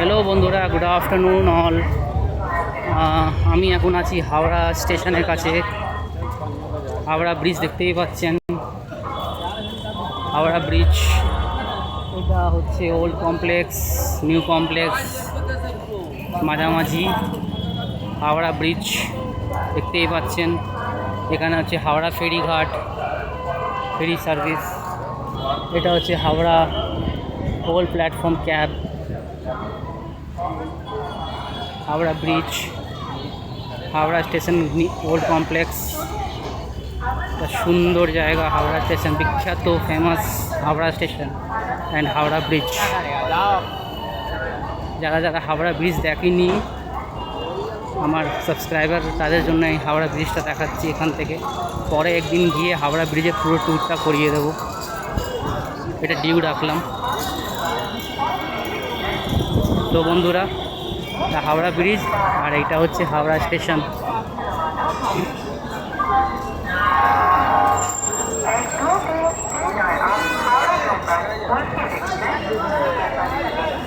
Hello বন্ধুরা, good afternoon all. আমি এখন আছি হাওড়া স্টেশনের কাছে। হাওড়া ব্রিজ দেখতেই পাচ্ছেন, হাওড়া ব্রিজ। এটা হচ্ছে ওল্ড কমপ্লেক্স, নিউ কমপ্লেক্স মাঝামাঝি হাওড়া ব্রিজ দেখতেই পাচ্ছেন। এখানে হচ্ছে হাওড়া ফেরিঘাট, ফেরি সার্ভিস। এটা হচ্ছে Howrah old platform cab, Howrah bridge, Howrah station old complex. একটা সুন্দর জায়গা হাওড়া স্টেশন, বিখ্যাত famous Howrah station and Howrah bridge. যারা যারা হাওড়া ব্রিজ দেখেনি, আমার সাবস্ক্রাইবার, তাদের জন্য এই হাওড়া ব্রিজটা দেখাচ্ছি এখান থেকে। পরে একদিন গিয়ে হাওড়া ব্রিজের পুরো ট্যুরটা করিয়ে দেবো, এটা ডিউ রাখলাম। তো বন্ধুরা, হাওড়া ব্রিজ আর এইটা হচ্ছে হাওড়া স্টেশন।